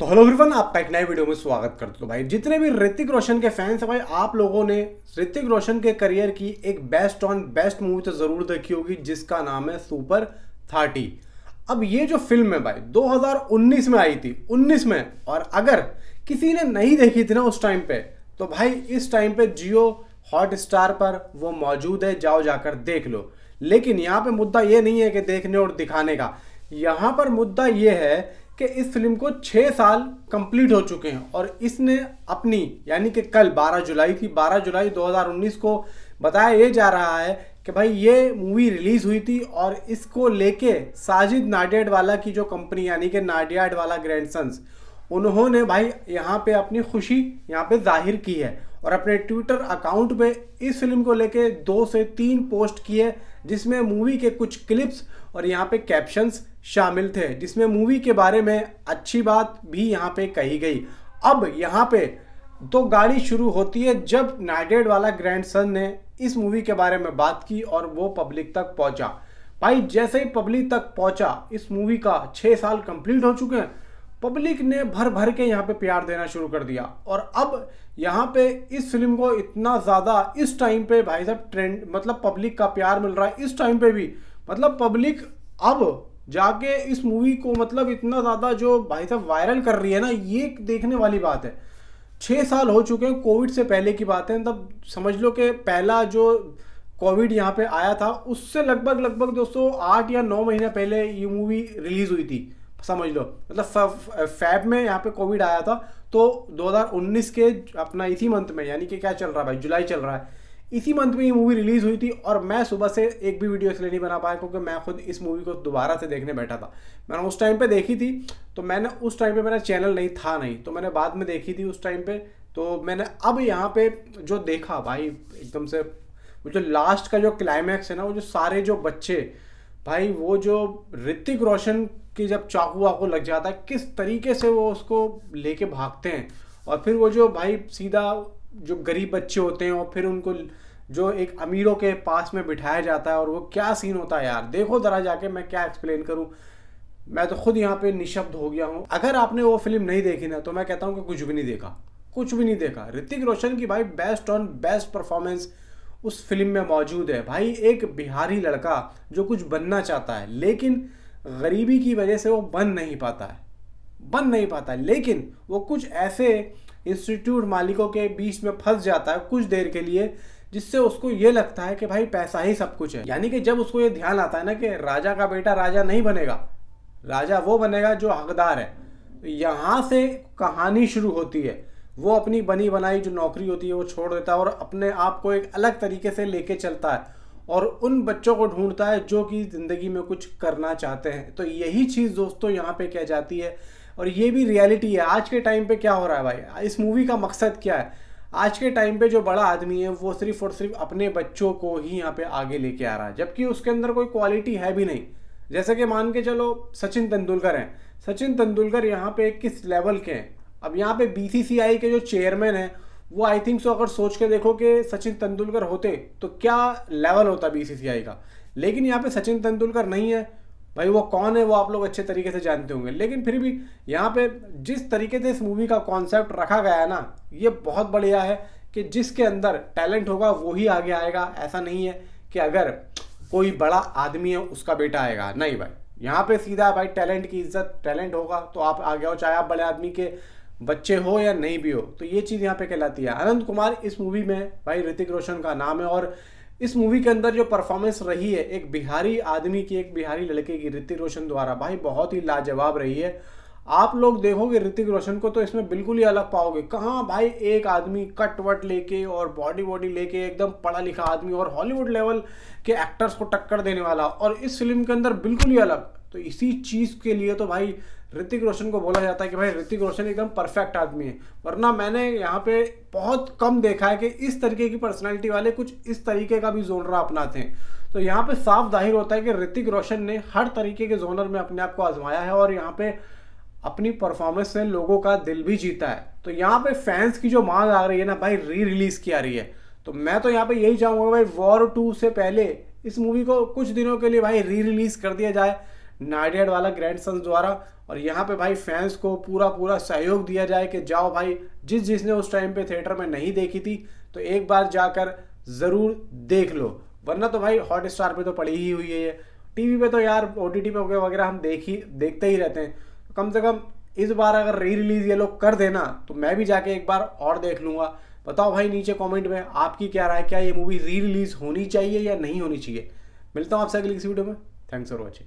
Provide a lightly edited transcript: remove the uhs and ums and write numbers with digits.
तो hello everyone, आपका एक नए वीडियो में स्वागत करता हूं। भाई जितने भी ऋतिक रोशन के फैंस हैं भाई, आप लोगों ने ऋतिक रोशन के करियर की एक बेस्ट ऑन बेस्ट मूवी तो जरूर देखी होगी जिसका नाम है सुपर 30। अब ये जो फिल्म है भाई 2019 में आई थी, 19 में। और अगर किसी ने नहीं देखी थी ना उस टाइम पे, तो भाई इस टाइम पे जियो हॉट स्टार पर वो मौजूद है, जाओ जाकर देख लो। लेकिन यहाँ पे मुद्दा ये नहीं है कि देखने और दिखाने का, यहाँ पर मुद्दा ये है कि इस फिल्म को 6 साल कंप्लीट हो चुके हैं और इसने अपनी, यानी कि कल 12 जुलाई थी, 12 जुलाई 2019 को बताया ये जा रहा है कि भाई ये मूवी रिलीज हुई थी और इसको लेके साजिद नाडियाडवाला की जो कंपनी, यानी कि नाडियाडवाला ग्रैंडसन्स, उन्होंने भाई यहाँ पे अपनी खुशी यहाँ पे जाहिर की है और अपने ट्विटर अकाउंट पे इस फिल्म को लेके 2 से 3 पोस्ट किए, जिसमें मूवी के कुछ क्लिप्स और यहाँ पे कैप्शंस शामिल थे, जिसमें मूवी के बारे में अच्छी बात भी यहाँ पे कही गई। अब यहाँ पे तो गाड़ी शुरू होती है जब नाडियाडवाला ग्रैंडसन ने इस मूवी के बारे में बात की और वो पब्लिक तक पहुंचा। भाई जैसे ही पब्लिक तक पहुंचा, इस मूवी का 6 साल कंप्लीट हो चुके हैं, पब्लिक ने भर भर के यहाँ पे प्यार देना शुरू कर दिया। और अब यहाँ पे इस फिल्म को इतना ज़्यादा इस टाइम पे भाई साहब ट्रेंड, मतलब पब्लिक का प्यार मिल रहा है इस टाइम पे भी। मतलब पब्लिक अब जाके इस मूवी को मतलब इतना ज़्यादा जो भाई साहब वायरल कर रही है ना, ये देखने वाली बात है। 6 साल हो चुके हैं, कोविड से पहले की बात है। तब समझ लो कि पहला जो कोविड यहाँ पे आया था उससे लगभग लगभग दोस्तों 8 या 9 महीने पहले ये मूवी रिलीज हुई थी, समझ लो। मतलब फैब में यहाँ पे कोविड आया था, तो 2019 के अपना इसी मंथ में, यानी कि क्या चल रहा है भाई, जुलाई चल रहा है, इसी मंथ में ये मूवी रिलीज हुई थी। और मैं सुबह से एक भी वीडियो इसलिए नहीं बना पाया क्योंकि मैं खुद इस मूवी को दोबारा से देखने बैठा था। मैंने उस टाइम पे देखी थी, तो मैंने उस टाइम पे मेरा चैनल नहीं था, नहीं तो मैंने बाद में देखी थी उस टाइम पे। तो मैंने अब यहाँ पे जो देखा भाई, एकदम से वो जो लास्ट का जो क्लाइमैक्स है ना, वो जो सारे जो बच्चे भाई, वो जो ऋतिक रोशन की जब चाकू वाकू लग जाता है, किस तरीके से वो उसको लेके भागते हैं। और फिर वो जो भाई सीधा जो गरीब बच्चे होते हैं और फिर उनको जो एक अमीरों के पास में बिठाया जाता है, और वो क्या सीन होता है यार, देखो जरा जाके, मैं क्या एक्सप्लेन करूं। मैं तो खुद यहाँ पे निशब्द हो गया हूँ। अगर आपने वो फिल्म नहीं देखी ना, तो मैं कहता हूँ कि कुछ भी नहीं देखा, कुछ भी नहीं देखा। ऋतिक रोशन की भाई बेस्ट ऑन बेस्ट परफॉर्मेंस उस फिल्म में मौजूद है। भाई एक बिहारी लड़का जो कुछ बनना चाहता है, लेकिन गरीबी की वजह से वो बन नहीं पाता है, बन नहीं पाता, लेकिन वो कुछ ऐसे इंस्टीट्यूट मालिकों के बीच में फंस जाता है कुछ देर के लिए, जिससे उसको ये लगता है कि भाई पैसा ही सब कुछ है। यानी कि जब उसको ये ध्यान आता है ना कि राजा का बेटा राजा नहीं बनेगा, राजा वो बनेगा जो हकदार है, तो यहाँ से कहानी शुरू होती है। वो अपनी बनी बनाई जो नौकरी होती है वो छोड़ देता है और अपने आप को एक अलग तरीके से लेके चलता है और उन बच्चों को ढूंढता है जो कि ज़िंदगी में कुछ करना चाहते हैं। तो यही चीज़ दोस्तों यहाँ पे कह जाती है, और ये भी रियलिटी है। आज के टाइम पे क्या हो रहा है भाई, इस मूवी का मकसद क्या है? आज के टाइम पे जो बड़ा आदमी है वो सिर्फ और सिर्फ अपने बच्चों को ही यहाँ पे आगे लेके आ रहा है, जबकि उसके अंदर कोई क्वालिटी है भी नहीं। जैसे कि मान के चलो सचिन तेंदुलकर हैं, सचिन तेंदुलकर यहाँ पे किस लेवल के हैं। अब यहाँ पे बीसीसीआई के जो चेयरमैन हैं, वो आई थिंक सो, अगर सोच के देखो कि सचिन तेंदुलकर होते तो क्या लेवल होता बीसीसीआई का। लेकिन यहाँ पे सचिन तेंदुलकर नहीं है भाई, वो कौन है वो आप लोग अच्छे तरीके से जानते होंगे। लेकिन फिर भी यहाँ पे जिस तरीके से इस मूवी का कॉन्सेप्ट रखा गया है ना, ये बहुत बढ़िया है कि जिसके अंदर टैलेंट होगा वो ही आगे आएगा। ऐसा नहीं है कि अगर कोई बड़ा आदमी है उसका बेटा आएगा, नहीं भाई, यहाँ पे सीधा भाई टैलेंट की इज्जत, टैलेंट होगा तो आप आगे हो, चाहे आप बड़े आदमी के बच्चे हो या नहीं भी हो। तो ये चीज़ यहाँ पे कहलाती है। अनंत कुमार इस मूवी में भाई ऋतिक रोशन का नाम है, और इस मूवी के अंदर जो परफॉर्मेंस रही है एक बिहारी आदमी की, एक बिहारी लड़के की ऋतिक रोशन द्वारा, भाई बहुत ही लाजवाब रही है। आप लोग देखोगे ऋतिक रोशन को तो इसमें बिल्कुल ही अलग पाओगे। कहाँ भाई एक आदमी कट वट लेके और बॉडी बॉडी लेके, एकदम पढ़ा लिखा आदमी और हॉलीवुड लेवल के एक्टर्स को टक्कर देने वाला, और इस फिल्म के अंदर बिल्कुल ही अलग। तो इसी चीज़ के लिए तो भाई ऋतिक रोशन को बोला जाता है कि भाई ऋतिक रोशन एकदम परफेक्ट आदमी है। वरना मैंने यहाँ पे बहुत कम देखा है कि इस तरीके की पर्सनालिटी वाले कुछ इस तरीके का भी जोनरा अपनाते हैं। तो यहाँ पे साफ जाहिर होता है कि ऋतिक रोशन ने हर तरीके के जोनर में अपने आप को आजमाया है और यहाँ पे अपनी परफॉर्मेंस से लोगों का दिल भी जीता है। तो यहाँ पे फैंस की जो मांग आ रही है ना भाई, री रिलीज की आ रही है, तो मैं तो यहाँ पे यही चाहूँगा भाई वॉर 2 से पहले इस मूवी को कुछ दिनों के लिए भाई री रिलीज कर दिया जाए। नाडियाड वाला ग्रैंडसन्स द्वारा। और यहाँ पे भाई फैंस को पूरा पूरा सहयोग दिया जाए कि जाओ भाई, जिसने उस टाइम पे थिएटर में नहीं देखी थी तो एक बार जाकर ज़रूर देख लो, वरना तो भाई हॉटस्टार पे तो पड़ी ही हुई है ये। टीवी पे तो यार OTT पे वगैरह हम देखते ही रहते हैं। कम से कम इस बार अगर री रिलीज ये लोग कर देना तो मैं भी जाके एक बार और देख लूँगा। बताओ भाई नीचे कमेंट में आपकी क्या राय, क्या ये मूवी री रिलीज होनी चाहिए या नहीं होनी चाहिए। मिलता हूँ आपसे अगली किसी वीडियो में। Thanks for watching.